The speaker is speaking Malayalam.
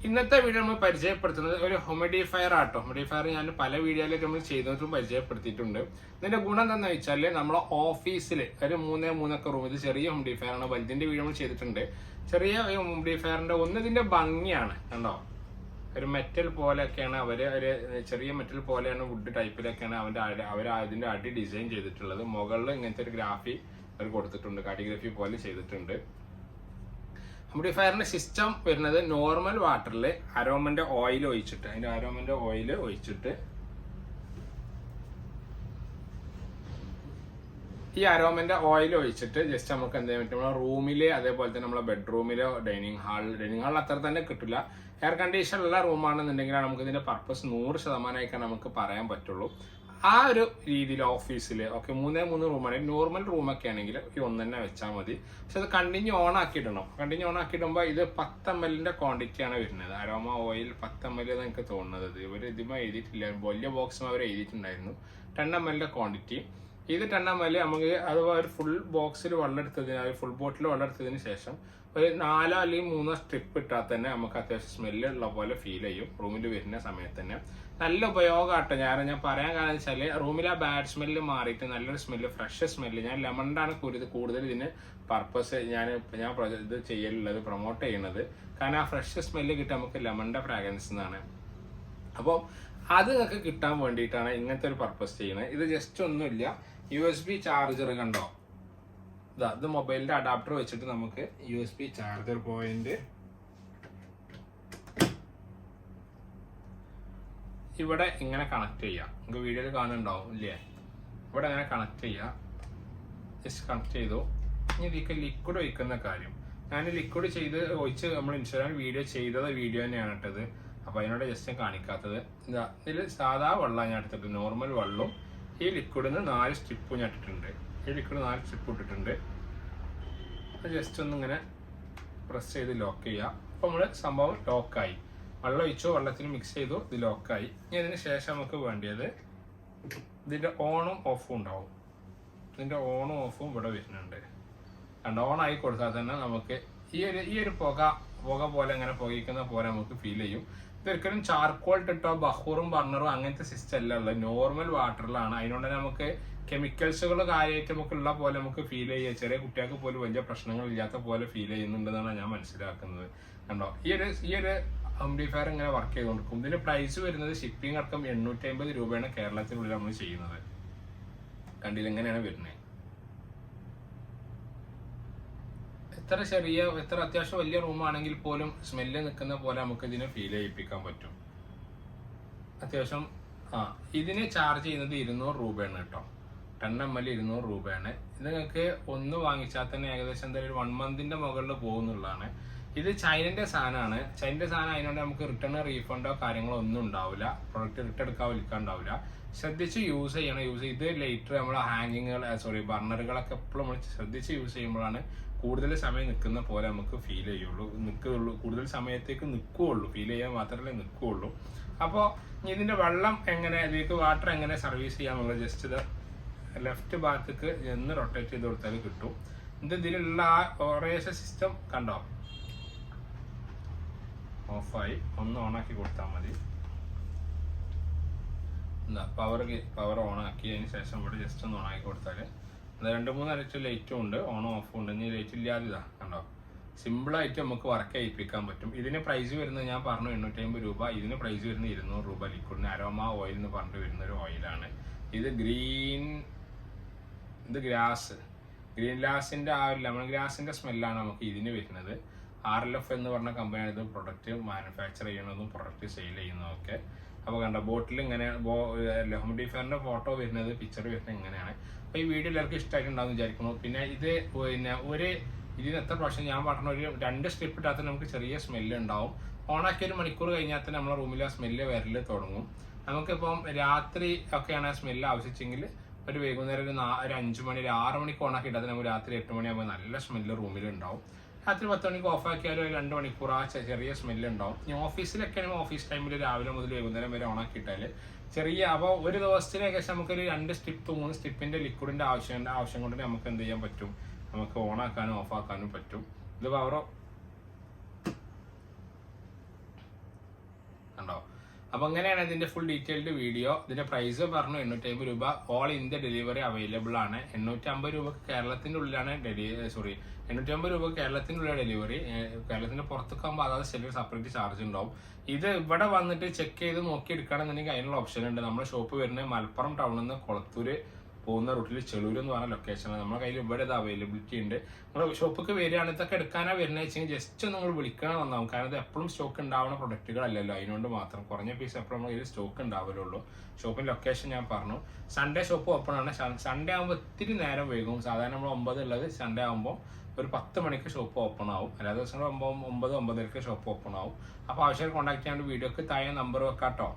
ഇന്നത്തെ വീഡിയോ നമ്മൾ പരിചയപ്പെടുത്തുന്നത് ഒരു ഹ്യൂമിഡിഫയർ ആട്ടോ. ഹ്യൂമിഡിഫയർ ഞാൻ പല വീഡിയോയിലും നമ്മൾ ചെയ്തിട്ടും പരിചയപ്പെടുത്തിയിട്ടുണ്ട്. ഇതിന്റെ ഗുണം എന്താണെന്ന് വെച്ചാൽ നമ്മളെ ഓഫീസിൽ ഒരു 3 റൂം, ഇത് ചെറിയ ഹ്യൂമിഡിഫയർ ആണ്, വലുതിന്റെ വീഡിയോ നമ്മൾ ചെയ്തിട്ടുണ്ട്. ചെറിയ ഹ്യൂമിഡിഫയറിന്റെ ഇതിന്റെ ഭംഗിയാണ് കണ്ടോ, ഒരു മെറ്റൽ പോലെയൊക്കെയാണ് അവര്, ഒരു ചെറിയ മെറ്റൽ പോലെയാണ്, വുഡ് ടൈപ്പിലൊക്കെയാണ് അവർ അതിന്റെ അടി ഡിസൈൻ ചെയ്തിട്ടുള്ളത്. മുകളിൽ ഇങ്ങനത്തെ ഒരു ഗ്രാഫി അവർ കൊടുത്തിട്ടുണ്ട്, കാർഡിയോഗ്രഫി പോലെ ചെയ്തിട്ടുണ്ട്. ഹ്യൂമിഡിഫയറിന്റെ സിസ്റ്റം വരുന്നത് നോർമൽ വാട്ടറിൽ അരോമന്റെ ഓയിൽ ഒഴിച്ചിട്ട്, അതിന്റെ അരോമന്റെ ഓയിൽ ഒഴിച്ചിട്ട് ഈ അരോമന്റെ ഓയിൽ ഒഴിച്ചിട്ട് ജസ്റ്റ് നമുക്ക് എന്ത് ചെയ്യാൻ പറ്റും, നമ്മളെ റൂമില് അതേപോലെ തന്നെ നമ്മളെ ബെഡ്റൂമിലോ ഡൈനിങ് ഹാളിൽ അത്ര തന്നെ കിട്ടില്ല. എയർ കണ്ടീഷൻ ഉള്ള റൂമാണെന്നുണ്ടെങ്കിൽ നമുക്ക് ഇതിന്റെ പർപ്പസ് 100% നമുക്ക് പറയാൻ പറ്റുള്ളൂ. ആ ഒരു രീതിയിൽ ഓഫീസിൽ ഓക്കെ 3 റൂമാണെങ്കിൽ, നോർമൽ റൂമൊക്കെ ആണെങ്കിൽ ഈ ഒന്ന് തന്നെ വെച്ചാൽ മതി. പക്ഷെ അത് കണ്ടിന്യൂ ഓൺ ആക്കിയിടണം. കണ്ടിന്യൂ ഓൺ ആക്കിയിടുമ്പോൾ ഇത് 10 ml ക്വാണ്ടിറ്റിയാണ് വരുന്നത്. അരോമ ഓയിൽ 10 ml എനിക്ക് തോന്നുന്നത്. ഇവർ ഇതിമ എഴുതിയിട്ടില്ല, വലിയ ബോക്സും അവർ എഴുതിയിട്ടുണ്ടായിരുന്നു 10 ml ക്വാണ്ടിറ്റി. ഇത് 10 ml നമുക്ക് അഥവാ ഒരു ഫുൾ ബോക്സിൽ വെള്ളം എടുത്തതിന്, ഫുൾ ബോട്ടിൽ വെള്ളം എടുത്തതിന് ശേഷം ഒരു 4 അല്ലെങ്കിൽ 3 സ്ട്രിപ്പ് ഇട്ടാൽ തന്നെ നമുക്ക് അത്യാവശ്യം സ്മെല്ല് ഉള്ള പോലെ ഫീൽ ചെയ്യും. റൂമിൽ വരുന്ന സമയത്ത് തന്നെ നല്ല ഉപയോഗമാട്ടോ. ഞാൻ പറയാൻ കാരണം വെച്ചാൽ റൂമിൽ ആ ബാഡ് സ്മെല്ല് മാറിയിട്ട് നല്ലൊരു സ്മെല്ല്, ഫ്രഷ് സ്മെല്ല്. ഞാൻ ലെമണ്ടാണ് കൂടുതൽ ഇതിന് പർപ്പസ് ഞാൻ ഇത് ചെയ്യലുള്ളത്, പ്രൊമോട്ട് ചെയ്യുന്നത്. കാരണം ആ ഫ്രഷ് സ്മെല്ല് കിട്ടാൻ നമുക്ക് ലെമണിന്റെ ഫ്രാഗ്രൻസ് എന്നാണ്. അപ്പോൾ അത് നിങ്ങൾക്ക് കിട്ടാൻ വേണ്ടിയിട്ടാണ് ഇങ്ങനത്തെ ഒരു പർപ്പസ് ചെയ്യുന്നത്. ഇത് ജസ്റ്റ് ഒന്നുമില്ല, USB ചാർജർ കണ്ടോ, ഇത് മൊബൈലിന്റെ അഡാപ്റ്റർ വെച്ചിട്ട് നമുക്ക് USB ചാർജർ പോയിന്റ് ഇവിടെ ഇങ്ങനെ കണക്ട് ചെയ്യാം. നിങ്ങൾക്ക് വീഡിയോയിൽ കാണുന്നുണ്ടാവും ഇല്ലേ, ഇവിടെ അങ്ങനെ കണക്ട് ചെയ്യാം. ജസ്റ്റ് കണക്ട് ചെയ്തു. ഇനി ഇതിലേക്ക് ലിക്വിഡ് ഒഴിക്കുന്ന കാര്യം, ഞാൻ ലിക്വിഡ് ഒഴിച്ച് നമ്മൾ ഇൻസ്റ്റാഗ്രാം വീഡിയോ തന്നെയാണ് ഇട്ടത്. അപ്പൊ അതിനോട് ജസ്റ്റ് കാണിക്കാത്തത്. ഇതിൽ സാധാ വെള്ളം ഞാൻ എടുത്തിട്ട്, നോർമൽ വെള്ളവും ഈ ലിക്വിഡിന് 4 സ്ട്രിപ്പ് ഞാൻ ഇട്ടിട്ടുണ്ട്. ഈ ലിക്വിഡ് 4 സ്ട്രിപ്പ് ഇട്ടിട്ടുണ്ട്. ജസ്റ്റ് ഒന്നിങ്ങനെ പ്രസ് ചെയ്ത് ലോക്ക് ചെയ്യുക. അപ്പോൾ നമ്മൾ സംഭവം ലോക്കായി. വെള്ളം ഒഴിച്ചു, വെള്ളത്തിൽ മിക്സ് ചെയ്തു, ഇത് ലോക്കായി. ഇനി അതിന് ശേഷം നമുക്ക് വേണ്ടിയത് ഇതിന്റെ ഓണും ഓഫും ഉണ്ടാവും. ഇതിന്റെ ഓണും ഓഫും ഇവിടെ വരുന്നുണ്ട്. കണ്ട് ഓൺ ആയി കൊടുത്താൽ തന്നെ നമുക്ക് ഈ ഒരു പുക പോലെ അങ്ങനെ പുകയ്ക്കുന്ന പോലെ നമുക്ക് ഫീൽ ചെയ്യും. ഇതൊരിക്കലും ചാർക്കോൾ ഇട്ടോ ബഹൂറും ബർണറും അങ്ങനത്തെ സിസ്റ്റം അല്ല ഉള്ളത്, നോർമൽ വാട്ടറിലാണ്. അതിനോട് നമുക്ക് കെമിക്കൽസുകൾ കാര്യമായിട്ട് നമുക്ക് ഉള്ള പോലെ നമുക്ക് ഫീൽ ചെയ്യുക. ചെറിയ കുട്ടികൾക്ക് പോലും വലിയ പ്രശ്നങ്ങൾ ഇല്ലാത്ത പോലെ ഫീൽ ചെയ്യുന്നുണ്ടെന്നാണ് ഞാൻ മനസ്സിലാക്കുന്നത്. കണ്ടോ, ഈ ഒരു ഹ്യൂമിഡിഫയർ ഇങ്ങനെ വർക്ക് ചെയ്തുകൊണ്ടിരിക്കും. ഇതിന്റെ പ്രൈസ് വരുന്നത് ഷിപ്പിംഗ് അടക്കം 850 രൂപയാണ് കേരളത്തിനുള്ളിൽ നമ്മൾ ചെയ്യുന്നത്. കണ്ടില്ല, എങ്ങനെയാണ് വരുന്നത്. എത്ര അത്യാവശ്യം വലിയ റൂമാണെങ്കിൽ പോലും സ്മെല്ല് നിൽക്കുന്ന പോലെ നമുക്ക് ഇതിനെ ഫീൽ ചെയ്യിപ്പിക്കാൻ പറ്റും. അത്യാവശ്യം ഇതിന് ചാർജ് ചെയ്യുന്നത് 200 രൂപയാണ് കേട്ടോ. 10 ml 200 രൂപയാണ്. ഇത് നിങ്ങൾക്ക് ഒന്ന് വാങ്ങിച്ചാൽ തന്നെ ഏകദേശം എന്തായാലും 1 മന്തിന്റെ മുകളിൽ പോകുന്നുള്ളതാണ്. ഇത് ചൈനന്റെ സാധനമാണ്. അതിനോട് നമുക്ക് റിട്ടേൺ റീഫണ്ടോ കാര്യങ്ങളോ ഒന്നും ഉണ്ടാവില്ല. പ്രൊഡക്റ്റ് റിട്ടേൺ എടുക്കാൻ വിൽക്കാണ്ടാവില്ല. ശ്രദ്ധിച്ച് യൂസ് ചെയ്യണം. ഇത് ലൈറ്റർ, നമ്മളെ ബർണറുകളൊക്കെ എപ്പോഴും നമ്മൾ ശ്രദ്ധിച്ച് യൂസ് ചെയ്യുമ്പോഴാണ് കൂടുതൽ സമയം നിൽക്കുന്ന പോലെ നമുക്ക് ഫീൽ ചെയ്യുള്ളൂ. കൂടുതൽ സമയത്തേക്ക് നിൽക്കുകയുള്ളൂ, ഫീൽ ചെയ്യാൻ മാത്രമല്ലേ നിൽക്കുകയുള്ളൂ. അപ്പോൾ ഇതിന്റെ വെള്ളം ഇതിലേക്ക് വാട്ടർ എങ്ങനെ സർവീസ് ചെയ്യാന്നുള്ളത് ജസ്റ്റ് ഇത് ലെഫ്റ്റ് ഭാഗത്തേക്ക് എന്ന് റൊട്ടേറ്റ് ചെയ്ത് കൊടുത്താൽ കിട്ടും. ഇതിലുള്ള ആ ഓറേഷൻ സിസ്റ്റം കണ്ടോ, ഓഫായി. ഒന്ന് ഓണാക്കി കൊടുത്താൽ മതി. പവർ ഓണാക്കി അതിന് ശേഷം ഇവിടെ ജസ്റ്റ് ഒന്ന് ഓണാക്കി കൊടുത്താൽ 2-3 ലൈറ്റും ഉണ്ട്, ഓണും ഓഫും ഉണ്ട്. ഇനി ലൈറ്റ് ഇല്ലാതെ കണ്ടോ, സിമ്പിളായിട്ട് നമുക്ക് വർക്ക് ചെയ്യിപ്പിക്കാൻ പറ്റും. ഇതിന് പ്രൈസ് വരുന്നത് ഞാൻ പറഞ്ഞു 850 രൂപ. ഇതിന് പ്രൈസ് വരുന്നത് 200 രൂപ. ലിക്വിഡിന് അരോമ ഓയിൽ എന്ന് പറഞ്ഞിട്ട് വരുന്ന ഒരു ഓയിലാണ്. ഇത് ഗ്രീൻ ഗ്രാസിന്റെ ആ ഒരു ലെമൺ ഗ്രാസിന്റെ സ്മെല്ലാണ് നമുക്ക് ഇതിന് വരുന്നത്. RLF എന്ന് പറഞ്ഞ കമ്പനിയാണ് ഇത് പ്രൊഡക്റ്റ് മാനുഫാക്ചർ ചെയ്യുന്നതും പ്രൊഡക്റ്റ് സെയിൽ ചെയ്യുന്നതും ഒക്കെ. അപ്പോൾ കണ്ട ബോട്ടിൽ ഇങ്ങനെ ഹ്യൂമിഡിഫയറിന്റെ ഫോട്ടോ വരുന്നത്, പിക്ചർ വരുന്നത് ഇങ്ങനെയാണ്. അപ്പോൾ ഈ വീഡിയോ എല്ലാവർക്കും ഇഷ്ടമായിട്ടുണ്ടാവും വിചാരിക്കുന്നു. പിന്നെ ഇതിന് എത്ര പ്രാവശ്യം ഞാൻ പറഞ്ഞ ഒരു 2 സ്ട്രിപ്പ് ഇട്ടാൽ തന്നെ നമുക്ക് ചെറിയ സ്മെല്ല് ഉണ്ടാവും. ഓണാക്കി 1 മണിക്കൂർ കഴിഞ്ഞാൽ തന്നെ നമ്മളെ റൂമിൽ ആ സ്മെല്ല് വരല് തുടങ്ങും. നമുക്കിപ്പം രാത്രി ഒക്കെയാണ് ആ സ്മെല്ല് ആവശ്യിച്ചെങ്കിൽ ഒരു വൈകുന്നേരം ഒരു 5 മണി 6 മണിക്ക് ഓണാക്കി ഇട്ടാൽ നമുക്ക് രാത്രി 8 മണിയാകുമ്പോൾ നല്ല സ്മെല്ല് റൂമിൽ ഉണ്ടാവും. രാത്രി 10 മണിക്ക് ഓഫ് ആക്കിയാലും 2 മണിക്കൂർ ആ ചെറിയ സ്മെല്ല് ഉണ്ടാവും. ഇനി ഓഫീസിലൊക്കെ ആണെങ്കിൽ ഓഫീസ് ടൈമിൽ രാവിലെ മുതൽ വൈകുന്നേരം വരെ ഓണാക്കിയിട്ടാൽ അപ്പോൾ ഒരു ദിവസത്തിന് ഏകദേശം നമുക്കൊരു 2 സ്ട്രിപ്പ് 3 സ്ട്രിപ്പിന്റെ ലിക്വിഡിന്റെ ആവശ്യം കൊണ്ട് നമുക്ക് എന്ത് ചെയ്യാൻ പറ്റും, നമുക്ക് ഓണാക്കാനും ഓഫ് ആക്കാനും പറ്റും. ഇത് അപ്പോൾ അങ്ങനെയാണ് ഇതിന്റെ ഫുൾ ഡീറ്റെയിൽഡ് വീഡിയോ. ഇതിന്റെ പ്രൈസ് പറഞ്ഞു 850 രൂപ. ഓൾ ഇന്ത്യ ഡെലിവറി അവൈലബിൾ ആണ്. 850 രൂപക്ക് കേരളത്തിന്റെ ഉള്ളിലാണ് 850 രൂപ കേരളത്തിന്റെ ഉള്ളിൽ ഡെലിവറി. കേരളത്തിന്റെ പുറത്തൊക്കെ ആകുമ്പോൾ അതായത് ശരിക്കും സെപ്പറേറ്റ് ചാർജ് ഉണ്ടാവും. ഇത് ഇവിടെ വന്നിട്ട് ചെക്ക് ചെയ്ത് നോക്കി എടുക്കുകയാണെന്നുണ്ടെങ്കിൽ അതിനുള്ള ഓപ്ഷൻ ഉണ്ട്. നമ്മുടെ ഷോപ്പ് വരുന്നത് മലപ്പുറം ടൗണിൽ നിന്ന് കൊളത്തൂര് പോകുന്ന റൂട്ടിൽ ചെളൂർ എന്ന് പറഞ്ഞ ലൊക്കേഷനാണ്. നമ്മുടെ കയ്യിൽ ഇവിടെ ഇത് അവൈലബിലിറ്റി ഉണ്ട്. നിങ്ങൾ ഷോപ്പിലേക്ക് വരികയാണ് ഇതൊക്കെ എടുക്കാനാണ് വരുന്നത് വെച്ചെങ്കിൽ ജസ്റ്റ് നിങ്ങൾ വിളിക്കണം വന്നാവും. കാരണം ഇത് എപ്പോഴും സ്റ്റോക്ക് ഉണ്ടാവുന്ന പ്രൊഡക്റ്റുകളല്ലല്ലോ, അതിനോണ്ട് മാത്രം കുറഞ്ഞ പീസ് എപ്പോഴും നമ്മുടെ കയ്യിൽ സ്റ്റോക്ക് ഉണ്ടാവുള്ളൂ. ഷോപ്പിന്റെ ലൊക്കേഷൻ ഞാൻ പറഞ്ഞു. സൺഡേ ഷോപ്പ് ഓപ്പൺ ആണ്. സൺഡേ ആകുമ്പോൾ ഇത്തിരി നേരം വൈകും. സാധാരണ നമ്മൾ 9 ഉള്ളത് സൺഡേ ആകുമ്പോൾ ഒരു 10 മണിക്ക് ഷോപ്പ് ഓപ്പൺ ആവും. എല്ലാ ദിവസങ്ങളും 9-9:30 ഷോപ്പ് ഓപ്പൺ ആവും. അപ്പോൾ ആവശ്യം കോൺടാക്ട് ചെയ്യാൻ വീഡിയോക്ക് താഴെ നമ്പർ വെക്കാട്ടോ.